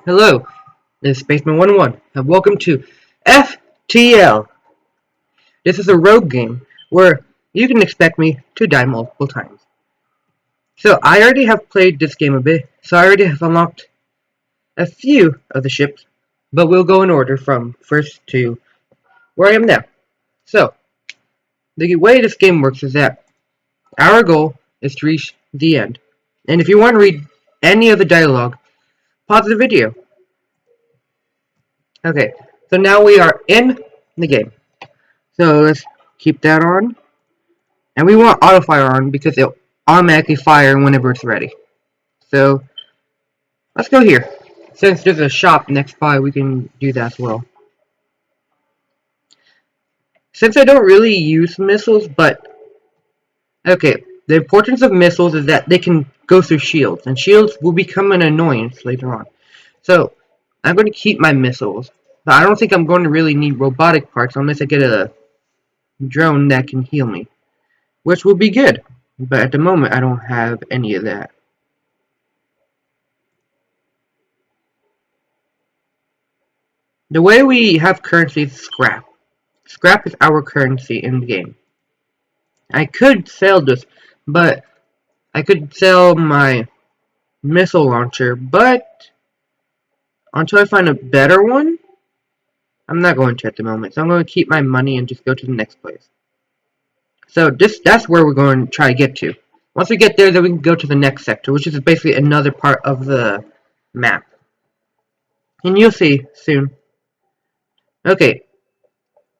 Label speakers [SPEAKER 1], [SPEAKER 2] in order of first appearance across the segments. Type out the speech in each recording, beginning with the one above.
[SPEAKER 1] Hello, this is Spaceman101, and welcome to FTL. This is a rogue game where you can expect me to die multiple times. So I already have played this game a bit, so I already have unlocked a few of the ships, but we'll go in order from first to where I am now. So, the way this game works is that our goal is to reach the end. And if you want to read any of the dialogue, pause the video. Okay, so now we are in the game. So let's keep that on. And we want auto fire on because it'll automatically fire whenever it's ready. So let's go here. Since there's a shop next by, we can do that as well. Since I don't really use missiles, but okay, the importance of missiles is that they can go through shields, and shields will become an annoyance later on. So I'm going to keep my missiles, but I don't think I'm going to really need robotic parts unless I get a drone that can heal me, which will be good. But at the moment, I don't have any of that. The way we have currency is scrap. Scrap is our currency in the game. I could sell this, but I could sell my missile launcher, but until I find a better one, I'm not going to at the moment. So I'm going to keep my money and just go to the next place. So that's where we're going to try to get to. Once we get there, then we can go to the next sector, which is basically another part of the map. And you'll see soon. Okay,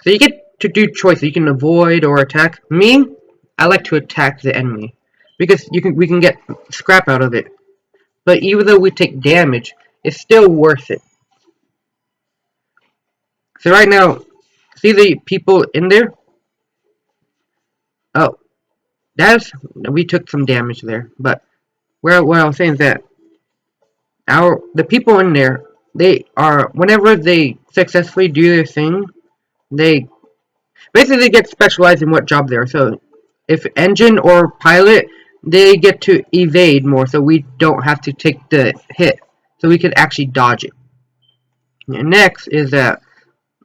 [SPEAKER 1] so you get to do choices. You can avoid or attack. Me, I like to attack the enemy because we can get scrap out of it. But even though we take damage, it's still worth it. So right now, see the people in there? Oh, we took some damage there. But what I was saying is that the people in there, they are whenever they successfully do their thing, they basically get specialized in what job they are. So if engine or pilot, they get to evade more, so we don't have to take the hit, so we can actually dodge it. And next is that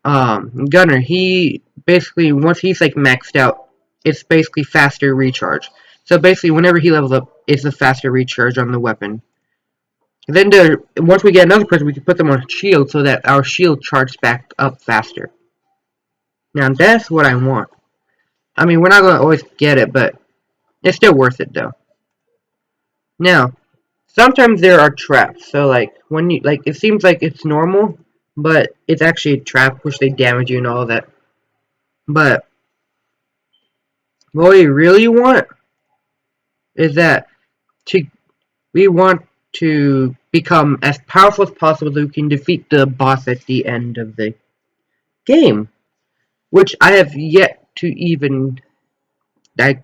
[SPEAKER 1] Gunner. He basically once he's like maxed out, it's basically faster recharge. So basically, whenever he levels up, it's a faster recharge on the weapon. Then once we get another person, we can put them on shield so that our shield charges back up faster. Now that's what I want. I mean, we're not gonna always get it, but it's still worth it though. Now, sometimes there are traps. So like when you it seems like it's normal, but it's actually a trap which they damage you and all that. But what we really want is that to we want to become as powerful as possible so we can defeat the boss at the end of the game, which I have yet to even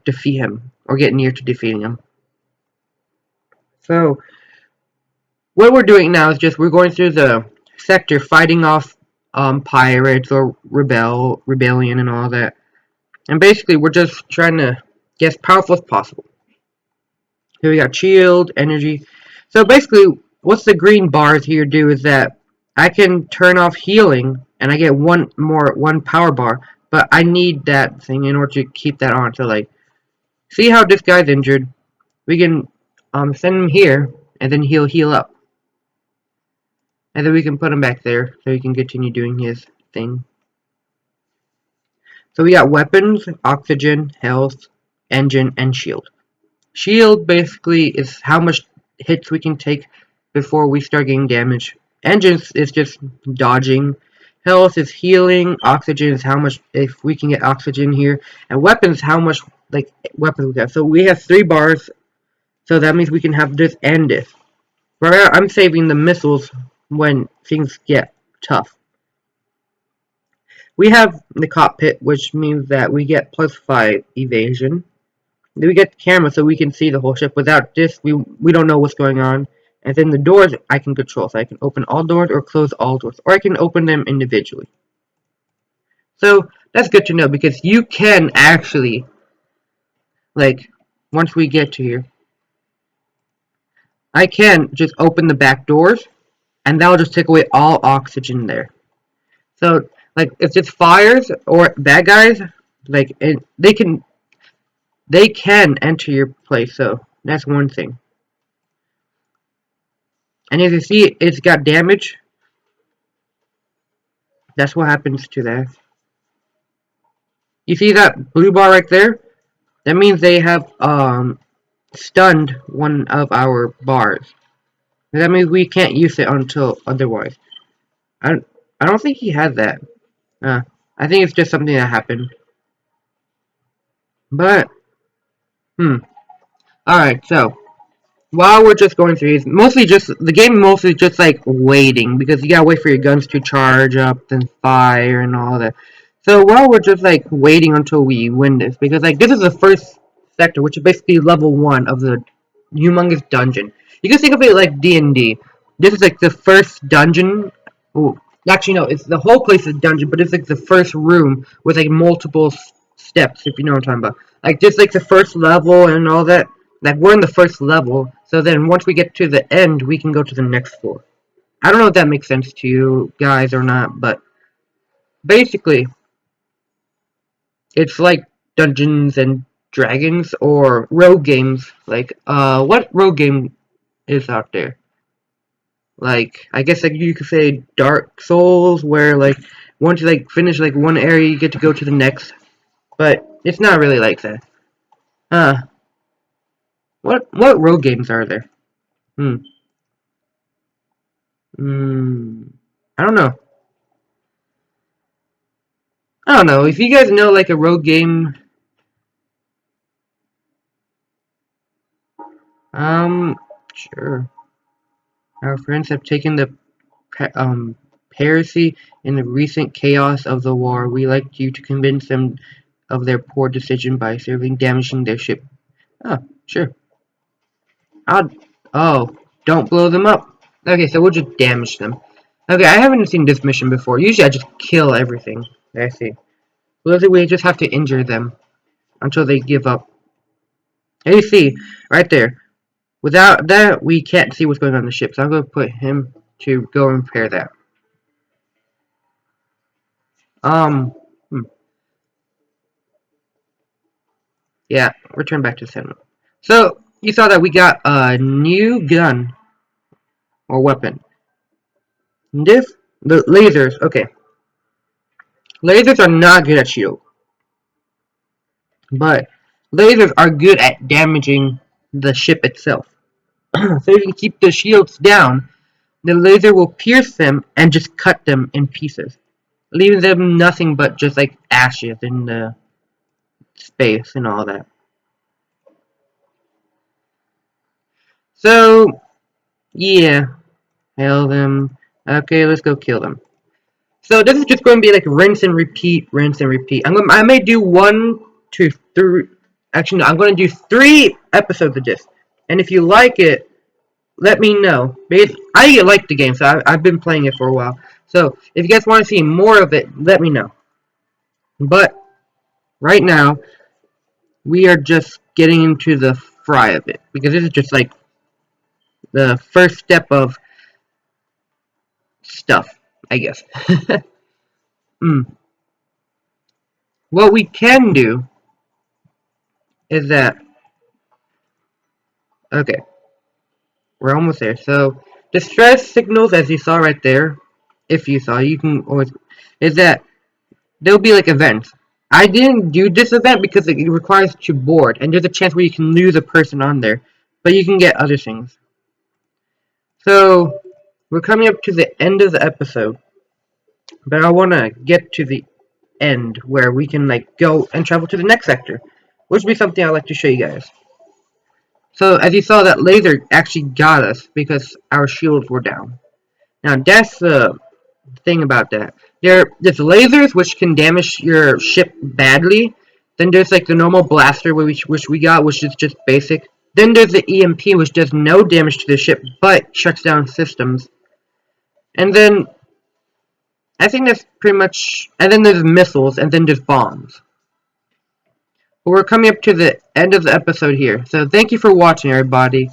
[SPEAKER 1] defeat him or get near to defeating him. So what we're doing now is just we're going through the sector fighting off pirates or rebellion and all that. And basically we're just trying to get as powerful as possible. Here we got shield, energy. So basically what the green bars here do is that I can turn off healing and I get one power bar, but I need that thing in order to keep that on. So like see how this guy's injured? We can send him here and then he'll heal up. And then we can put him back there so he can continue doing his thing. So we got weapons, oxygen, health, engine, and shield. Shield basically is how much hits we can take before we start getting damage. Engines is just dodging. Health is healing. Oxygen is how much if we can get oxygen here. And weapons, how much weapons we got. So we have 3 bars. So that means we can have this and this. Right now, I'm saving the missiles when things get tough. We have the cockpit, which means that we get +5 evasion. Then we get the camera so we can see the whole ship. Without this, we don't know what's going on. And then the doors I can control. So I can open all doors or close all doors. Or I can open them individually. So that's good to know because you can actually, once we get to here, I can just open the back doors and that'll just take away all oxygen there. So, like, if it's fires or bad guys, like, they can enter your place. So that's one thing. And as you see, it's got damage. That's what happens to that. You see that blue bar right there? That means they have stunned one of our bars. That means we can't use it until otherwise. I I don't think he had that. Uh, I think it's just something that happened. But Alright, so while we're just going through these, mostly just the game mostly just like waiting because you gotta wait for your guns to charge up and fire and all that. So while we're just like waiting until we win this, because like this is the first sector, which is basically level 1 of the humongous dungeon. You can think of it like D&D. This is like the first dungeon. Ooh, actually no, it's the whole place is dungeon, but it's like the first room with like multiple steps, if you know what I'm talking about. Like just like the first level and all that. Like we're in the first level, so then once we get to the end, we can go to the next floor. I don't know if that makes sense to you guys or not, but basically, it's like Dungeons and Dragons or rogue games. Like, what rogue game is out there? Like, I guess like you could say Dark Souls, where like once you like finish like one area, you get to go to the next. But it's not really like that. Uh, what rogue games are there? Hmm. Hmm. I don't know. I don't know. If you guys know like a rogue game, sure. Our friends have taken the heresy in the recent chaos of the war. We like you to convince them of their poor decision by severely damaging their ship. Oh, sure. I'll. Oh, don't blow them up. Okay, so we'll just damage them. Okay, I haven't seen this mission before. Usually I just kill everything. I see. Well, we just have to injure them until they give up. And you see, right there. Without that, we can't see what's going on the ship. So I'm going to put him to go and repair that. Um, hmm. Yeah, return back to center. So, you saw that we got a new gun or weapon. This, the lasers, okay. Lasers are not good at shield, but lasers are good at damaging the ship itself. So if you keep the shields down, the laser will pierce them and just cut them in pieces, leaving them nothing but just like ashes in the space and all that. So, yeah, kill them. Okay, let's go kill them. So this is just going to be like rinse and repeat, rinse and repeat. I may do 1 to 3. Actually, no, I'm going to do 3 episodes of this. And if you like it, let me know. Because I like the game, so I've been playing it for a while. So if you guys want to see more of it, let me know. But right now, we are just getting into the fry of it. Because this is just like the first step of stuff, I guess. mm. What we can do is that, okay, we're almost there. So, distress signals, as you saw right there, if you saw, you can always, is that there'll be like events. I didn't do this event because it requires to board, and there's a chance where you can lose a person on there, but you can get other things. So, we're coming up to the end of the episode, but I want to get to the end where we can like go and travel to the next sector, which would be something I'd like to show you guys. So, as you saw, that laser actually got us because our shields were down. Now, that's the thing about that. There's lasers which can damage your ship badly. Then there's like the normal blaster which we got, which is just basic. Then there's the EMP, which does no damage to the ship, but shuts down systems. And then I think that's pretty much. And then there's missiles, and then there's bombs. But we're coming up to the end of the episode here. So thank you for watching, everybody.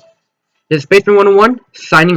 [SPEAKER 1] This is Spaceman 101 signing